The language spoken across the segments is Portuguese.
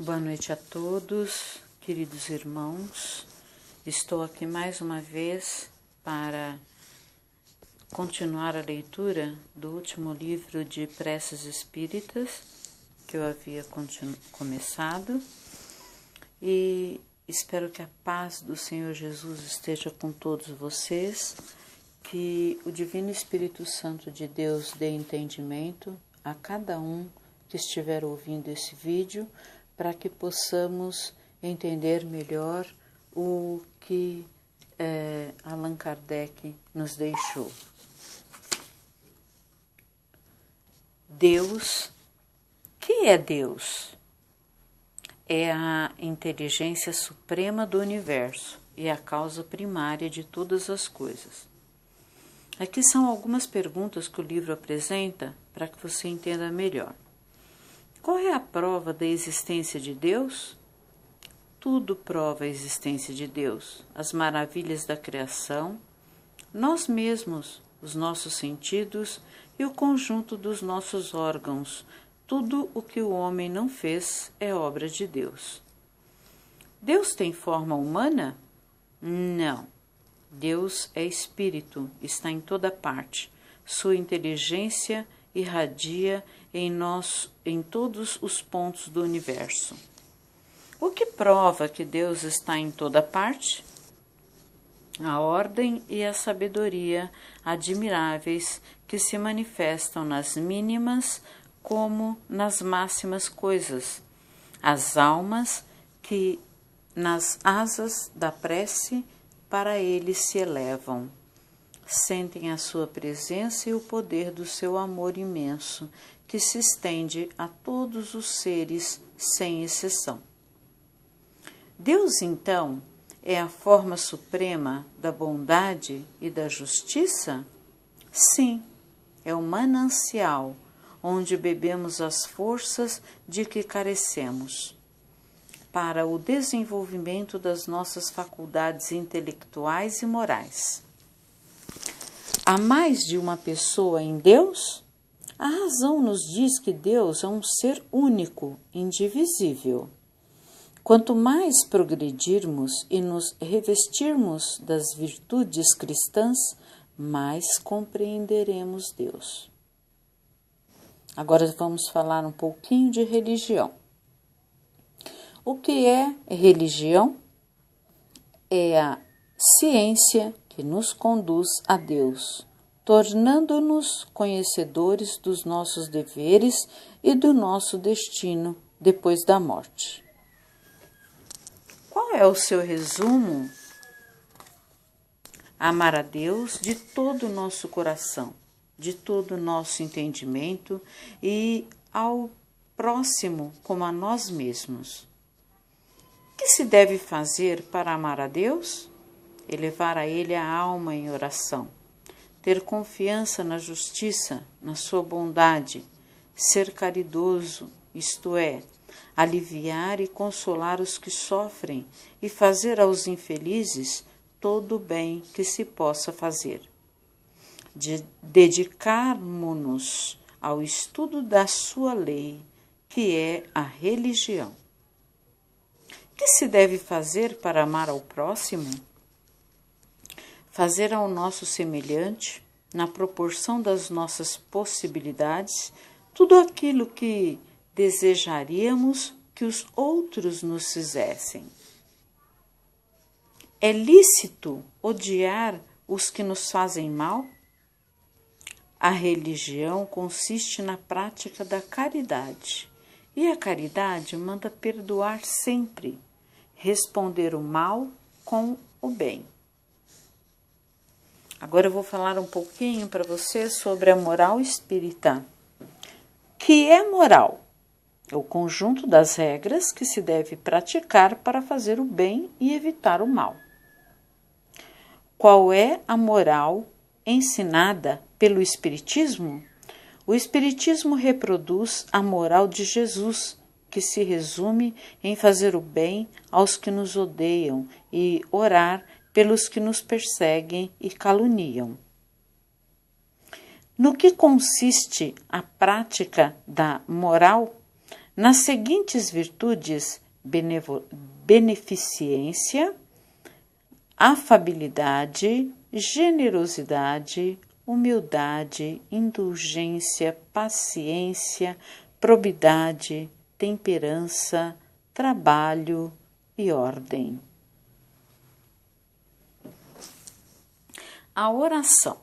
Boa noite a todos, queridos irmãos. Estou aqui mais uma vez para continuar a leitura do último livro de Preces Espíritas que eu havia começado e espero que a paz do Senhor Jesus esteja com todos vocês, que o Divino Espírito Santo de Deus dê entendimento a cada um que estiver ouvindo esse vídeo, para que possamos entender melhor o que Allan Kardec nos deixou. Deus, que é Deus? É a inteligência suprema do universo e a causa primária de todas as coisas. Aqui são algumas perguntas que o livro apresenta para que você entenda melhor. Qual é a prova da existência de Deus? Tudo prova a existência de Deus, as maravilhas da criação, nós mesmos, os nossos sentidos e o conjunto dos nossos órgãos. Tudo o que o homem não fez é obra de Deus. Deus tem forma humana? Não. Deus é espírito, está em toda parte. Sua inteligência irradia em todos os pontos do universo. O que prova que Deus está em toda parte? A ordem e a sabedoria admiráveis que se manifestam nas mínimas como nas máximas coisas, as almas que nas asas da prece para ele se elevam. Sentem a sua presença e o poder do seu amor imenso, que se estende a todos os seres, sem exceção. Deus, então, é a forma suprema da bondade e da justiça? Sim, é o manancial onde bebemos as forças de que carecemos, para o desenvolvimento das nossas faculdades intelectuais e morais. Há mais de uma pessoa em Deus? A razão nos diz que Deus é um ser único, indivisível. Quanto mais progredirmos e nos revestirmos das virtudes cristãs, mais compreenderemos Deus. Agora vamos falar um pouquinho de religião. O que é religião? É a ciência que nos conduz a Deus, tornando-nos conhecedores dos nossos deveres e do nosso destino depois da morte. Qual é o seu resumo? Amar a Deus de todo o nosso coração, de todo o nosso entendimento e ao próximo como a nós mesmos. O que se deve fazer para amar a Deus? Elevar a Ele a alma em oração, ter confiança na justiça, na sua bondade, ser caridoso, isto é, aliviar e consolar os que sofrem e fazer aos infelizes todo o bem que se possa fazer. Dedicarmos-nos ao estudo da sua lei, que é a religião. O que se deve fazer para amar ao próximo? Fazer ao nosso semelhante, na proporção das nossas possibilidades, tudo aquilo que desejaríamos que os outros nos fizessem. É lícito odiar os que nos fazem mal? A religião consiste na prática da caridade, e a caridade manda perdoar sempre, responder o mal com o bem. Agora eu vou falar um pouquinho para você sobre a moral espírita. Que é moral? É o conjunto das regras que se deve praticar para fazer o bem e evitar o mal. Qual é a moral ensinada pelo Espiritismo? O Espiritismo reproduz a moral de Jesus, que se resume em fazer o bem aos que nos odeiam e orar pelos que nos perseguem e caluniam. No que consiste a prática da moral? nas seguintes virtudes: beneficência, afabilidade, generosidade, humildade, indulgência, paciência, probidade, temperança, trabalho e ordem. A oração.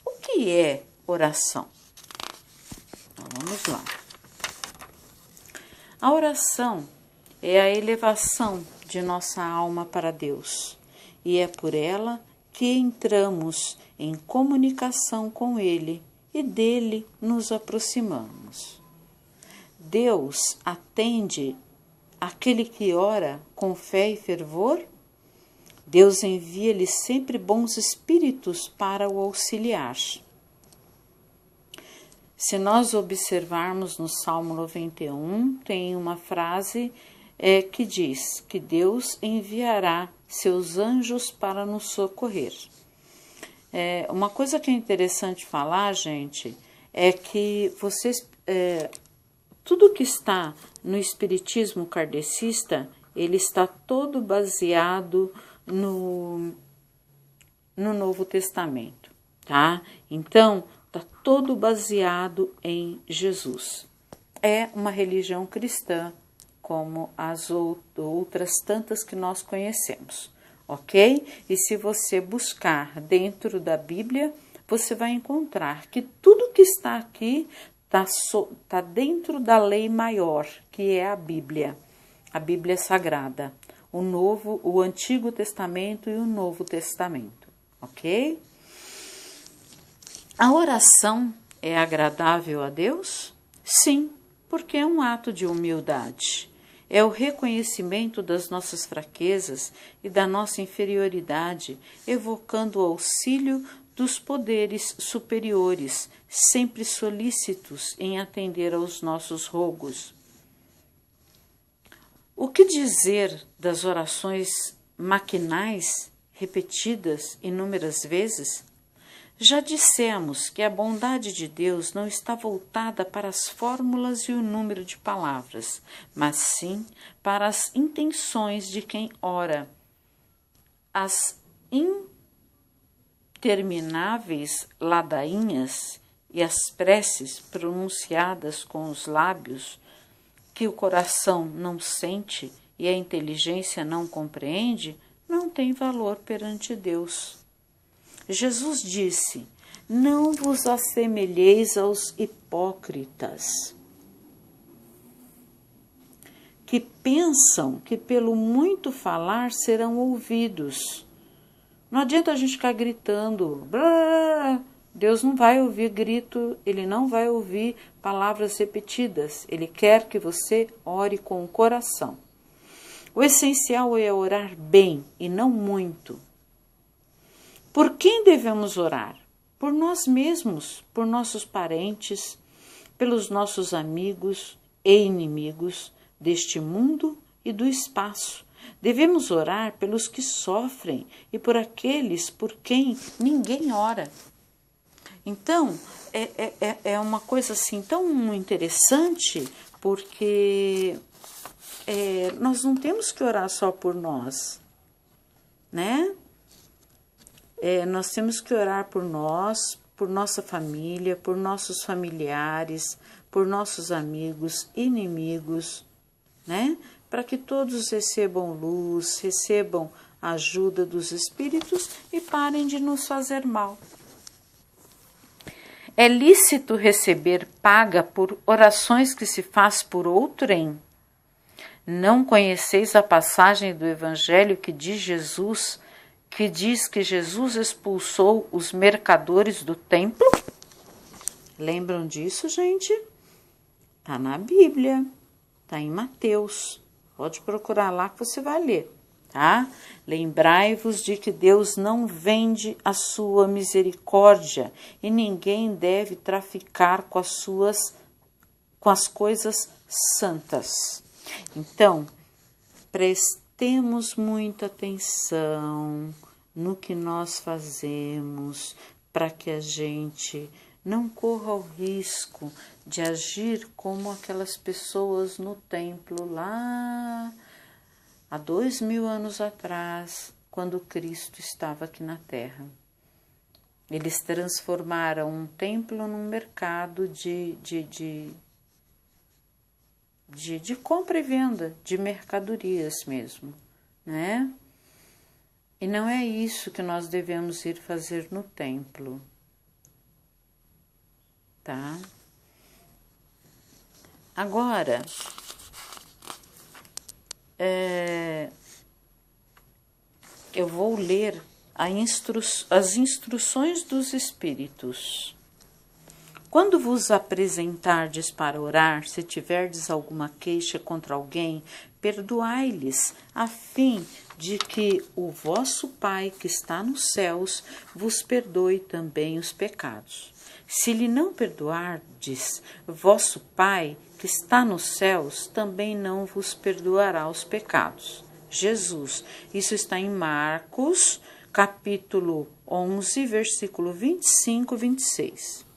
O que é oração? Então, vamos lá. A oração é a elevação de nossa alma para Deus, e é por ela que entramos em comunicação com Ele e dele nos aproximamos. Deus atende aquele que ora com fé e fervor? Deus envia-lhe sempre bons espíritos para o auxiliar. Se nós observarmos no Salmo 91, tem uma frase que diz que Deus enviará seus anjos para nos socorrer. Uma coisa que é interessante falar, gente, é que vocês, tudo que está no espiritismo kardecista, ele está todo baseado no Novo Testamento, tá? Então, está todo baseado em Jesus. É uma religião cristã, como as outras tantas que nós conhecemos, ok? E se você buscar dentro da Bíblia, você vai encontrar que tudo que está aqui está dentro da lei maior, que é a Bíblia Sagrada. O Antigo Testamento e o Novo Testamento, ok? A oração é agradável a Deus? Sim, porque é um ato de humildade. É o reconhecimento das nossas fraquezas e da nossa inferioridade, evocando o auxílio dos poderes superiores, sempre solícitos em atender aos nossos rogos. O que dizer das orações maquinais, repetidas inúmeras vezes? Já dissemos que a bondade de Deus não está voltada para as fórmulas e o número de palavras, mas sim para as intenções de quem ora. As intermináveis ladainhas e as preces pronunciadas com os lábios, que o coração não sente e a inteligência não compreende, não tem valor perante Deus. Jesus disse: não vos assemelheis aos hipócritas, que pensam que pelo muito falar serão ouvidos. Não adianta a gente ficar gritando, blá, Deus não vai ouvir grito, Ele não vai ouvir palavras repetidas. Ele quer que você ore com o coração. O essencial é orar bem e não muito. Por quem devemos orar? Por nós mesmos, por nossos parentes, pelos nossos amigos e inimigos deste mundo e do espaço. Devemos orar pelos que sofrem e por aqueles por quem ninguém ora. Então, é uma coisa assim tão interessante, porque nós não temos que orar só por nós, né? Nós temos que orar por nós, por nossa família, por nossos familiares, por nossos amigos, inimigos, né? Para que todos recebam luz, recebam a ajuda dos espíritos e parem de nos fazer mal. É lícito receber paga por orações que se faz por outrem? Não conheceis a passagem do Evangelho que diz que Jesus expulsou os mercadores do templo? Lembram disso, gente? Está na Bíblia, está em Mateus. Pode procurar lá que você vai ler, tá? Lembrai-vos de que Deus não vende a sua misericórdia e ninguém deve traficar com as coisas santas. Então, prestemos muita atenção no que nós fazemos para que a gente não corra o risco de agir como aquelas pessoas no templo lá há 2000 anos atrás, quando Cristo estava aqui na Terra. Eles transformaram um templo num mercado de compra e venda, de mercadorias mesmo, né? E não é isso que nós devemos ir fazer no templo, tá? Agora, eu vou ler as instruções dos Espíritos. Quando vos apresentardes para orar, se tiverdes alguma queixa contra alguém, perdoai-lhes, a fim de que o vosso Pai que está nos céus vos perdoe também os pecados. Se lhe não perdoardes, vosso Pai que está nos céus também não vos perdoará os pecados. Jesus, isso está em Marcos, capítulo 11, versículo 25 e 26.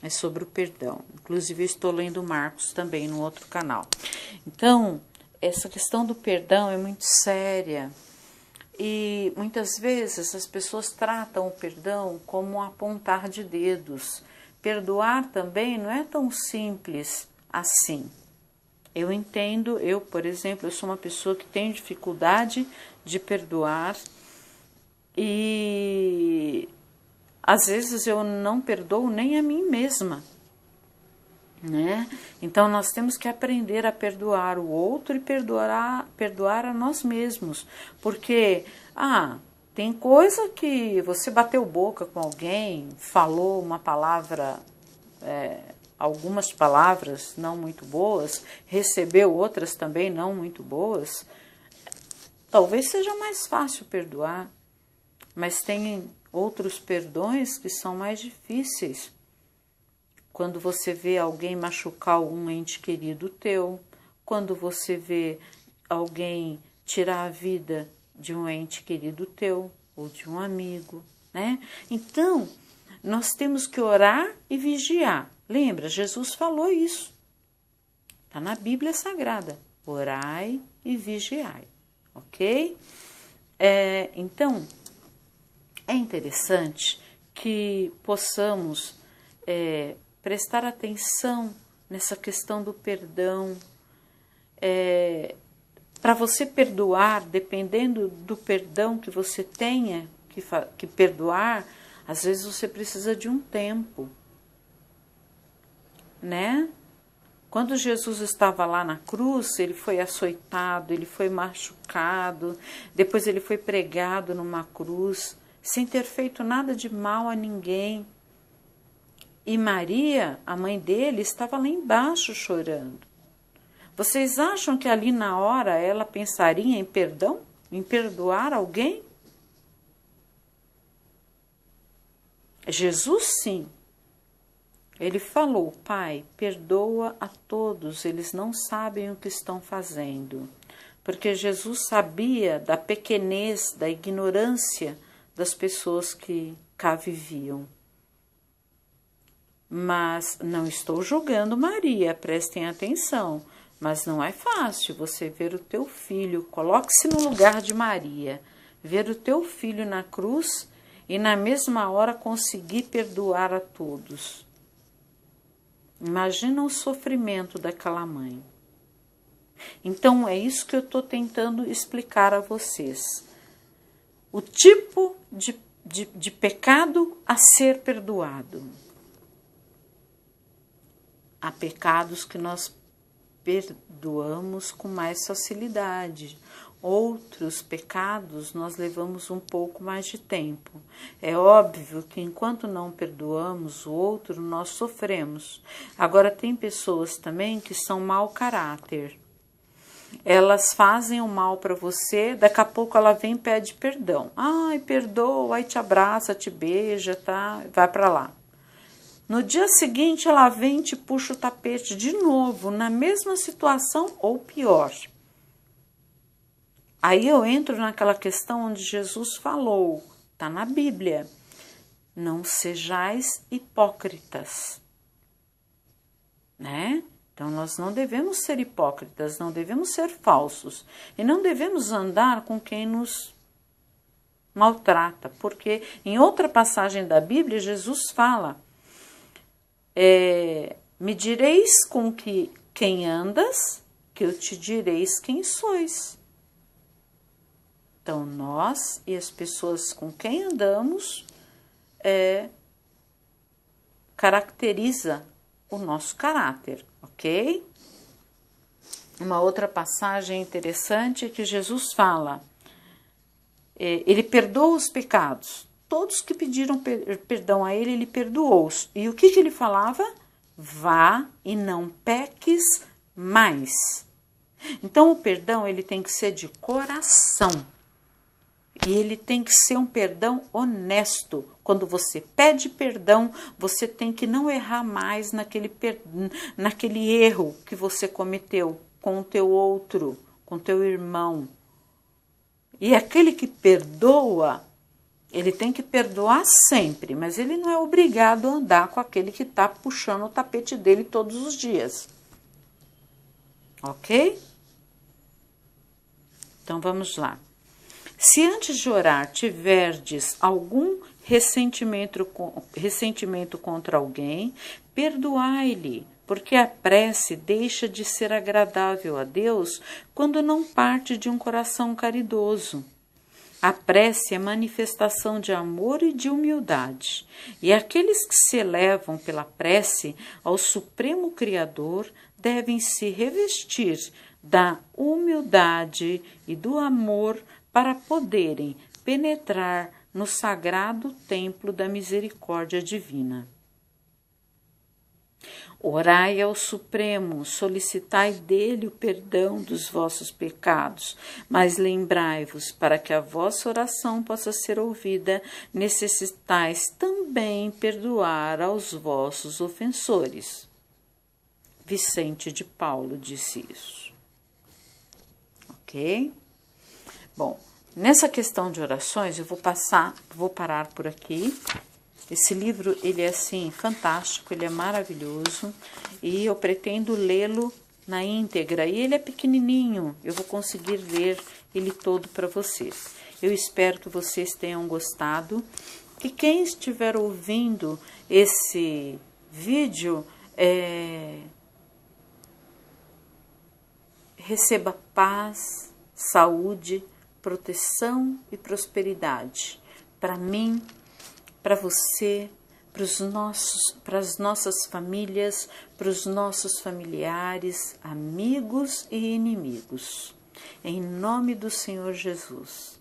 É sobre o perdão. Inclusive, eu estou lendo Marcos também no outro canal. Então, essa questão do perdão é muito séria. E muitas vezes as pessoas tratam o perdão como um apontar de dedos. Perdoar também não é tão simples assim. Eu entendo, por exemplo, eu sou uma pessoa que tem dificuldade de perdoar e às vezes eu não perdoo nem a mim mesma, né? Então nós temos que aprender a perdoar o outro e perdoar a nós mesmos, porque tem coisa que você bateu boca com alguém, falou uma palavra, algumas palavras não muito boas, recebeu outras também não muito boas. Talvez seja mais fácil perdoar, mas tem outros perdões que são mais difíceis. Quando você vê alguém machucar algum ente querido teu, quando você vê alguém tirar a vida de um ente querido teu ou de um amigo, né? Então, nós temos que orar e vigiar. Lembra, Jesus falou isso. Está na Bíblia Sagrada. Orai e vigiai, ok? Então, é interessante que possamos prestar atenção nessa questão do perdão. Para você perdoar, dependendo do perdão que você tenha que perdoar, às vezes você precisa de um tempo, né? Quando Jesus estava lá na cruz, ele foi açoitado, ele foi machucado, depois ele foi pregado numa cruz, sem ter feito nada de mal a ninguém. E Maria, a mãe dele, estava lá embaixo chorando. Vocês acham que ali na hora ela pensaria em perdão? Em perdoar alguém? Jesus, sim. Ele falou: Pai, perdoa a todos, eles não sabem o que estão fazendo. Porque Jesus sabia da pequenez, da ignorância das pessoas que cá viviam. Mas não estou julgando Maria, prestem atenção. Mas não é fácil você ver o teu filho, coloque-se no lugar de Maria, ver o teu filho na cruz e na mesma hora conseguir perdoar a todos. Imagina o sofrimento daquela mãe. Então, é isso que eu estou tentando explicar a vocês. O tipo de pecado a ser perdoado. Há pecados que nós perdoamos com mais facilidade. Outros pecados nós levamos um pouco mais de tempo. É óbvio que enquanto não perdoamos o outro, nós sofremos. Agora, tem pessoas também que são mau caráter. Elas fazem o mal para você, daqui a pouco ela vem e pede perdão. Ai, perdoa, aí te abraça, te beija, tá? Vai para lá. No dia seguinte ela vem e te puxa o tapete de novo, na mesma situação ou pior. Aí eu entro naquela questão onde Jesus falou, está na Bíblia, não sejais hipócritas, né? Então, nós não devemos ser hipócritas, não devemos ser falsos e não devemos andar com quem nos maltrata, porque em outra passagem da Bíblia, Jesus fala, me direis com quem andas, que eu te direis quem sois. Então, nós e as pessoas com quem andamos caracteriza o nosso caráter, ok? Uma outra passagem interessante é que Jesus fala, ele perdoa os pecados. Todos que pediram perdão a ele perdoou-os. E o que ele falava? Vá e não peques mais. Então, o perdão ele tem que ser de coração. E ele tem que ser um perdão honesto. Quando você pede perdão, você tem que não errar mais naquele erro que você cometeu com o teu outro, com o teu irmão. E aquele que perdoa, ele tem que perdoar sempre, mas ele não é obrigado a andar com aquele que está puxando o tapete dele todos os dias. Ok? Então vamos lá. Se antes de orar tiverdes algum ressentimento contra alguém, perdoai-lhe, porque a prece deixa de ser agradável a Deus quando não parte de um coração caridoso. A prece é manifestação de amor e de humildade, e aqueles que se elevam pela prece ao Supremo Criador devem se revestir da humildade e do amor para poderem penetrar no sagrado templo da misericórdia divina. Orai ao Supremo, solicitai dele o perdão dos vossos pecados, mas lembrai-vos, para que a vossa oração possa ser ouvida, necessitais também perdoar aos vossos ofensores. Vicente de Paulo disse isso. Ok? Bom, nessa questão de orações, eu vou parar por aqui. Esse livro, ele é assim, fantástico, ele é maravilhoso e eu pretendo lê-lo na íntegra. E ele é pequenininho, eu vou conseguir ler ele todo para vocês. Eu espero que vocês tenham gostado. E quem estiver ouvindo esse vídeo, receba paz, saúde, proteção e prosperidade para mim, para você, para as nossas famílias, para os nossos familiares, amigos e inimigos. Em nome do Senhor Jesus.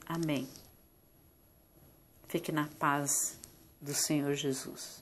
Amém. Fique na paz do Senhor Jesus.